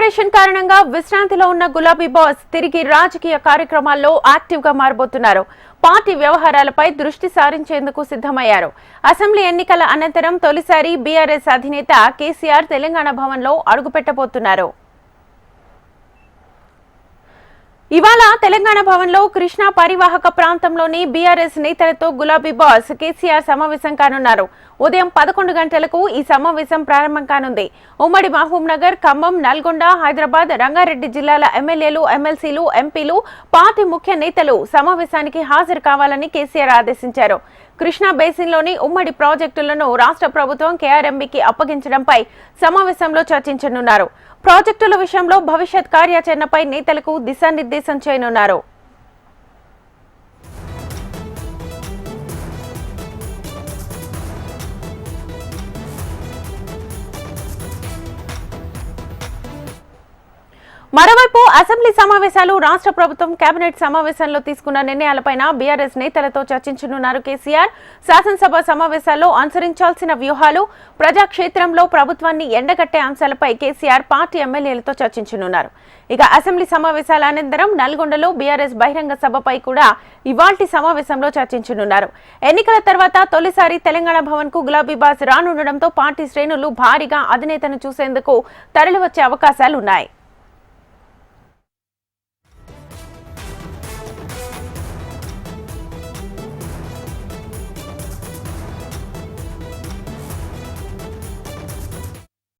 Operation కారణంగా విశ్రాంతిలో ఉన్న గులాబీ బాస్ తిరిగి రాజకీయ కార్యక్రమాల్లో యాక్టివ్ గా మారబోతున్నారు. పార్టీ వ్యవహారాలపై దృష్టి సారించేందుకు సిద్ధమయ్యారు. అసెంబ్లీ ఎన్నికల అనంతరం తొలిసారి బీఆర్ఎస్ అధినేత కేసీఆర్ తెలంగాణ భవన్లో అడుగుపెట్టబోతున్నారు. ఇవాళ తెలంగాణ భవన్లో కృష్ణా పరివాహక ప్రాంతంలోని బీఆర్ఎస్ నేతలతో గులాబీ బాస్ కేసీఆర్ సమావేశం కానున్నారు. ఉదయం 11 గంటలకు ఈ సమావేశం ప్రారంభం కానుంది. ఉమ్మడి మహబూబ్ నగర్, ఖమ్మం, నల్గొండ, హైదరాబాద్, రంగారెడ్డి జిల్లాల ఎమ్మెల్యేలు, ఎమ్మెల్సీలు, ఎంపీలు, పార్టీ ముఖ్య నేతలు సమావేశానికి హాజరు కావాలని కేసీఆర్ ఆదేశించారు. కృష్ణా బేసిన్లోని ఉమ్మడి ప్రాజెక్టులను రాష్ట్ర ప్రభుత్వం కేఆర్ఎంబీకి అప్పగించడంపై సమావేశంలో చర్చించనున్నారు. ప్రాజెక్టుల విషయంలో భవిష్యత్ కార్యాచరణపై నేతలకు దిశానిర్దేశం చేయనున్నారు. మరోవైపు అసెంబ్లీ సమావేశాలు, రాష్ట్ర ప్రభుత్వం కేబినెట్ సమావేశంలో తీసుకున్న నిర్ణయాలపై బీఆర్ఎస్ నేతలతో చర్చించనున్నారు కేసీఆర్. శాసనసభ సమావేశాల్లో అనుసరించాల్సిన వ్యూహాలు, ప్రజాక్షేత్రంలో ప్రభుత్వాన్ని ఎండగట్టే అంశాలపై కేసీఆర్ పార్టీ ఎమ్మెల్యేలతో చర్చించనున్నారు. ఇక అసెంబ్లీ సమావేశాల అనంతరం నల్గొండలో బీఆర్ఎస్ బహిరంగ సభపై కూడా ఇవాల్టి సమావేశంలో చర్చించనున్నారు. ఎన్నికల తర్వాత తొలిసారి తెలంగాణ భవన్ కు గులాబీ బాస్ రానుండడంతో పార్టీ శ్రేణులు భారీగా అధినేతను చూసేందుకు తరలివచ్చే అవకాశాలున్నాయి.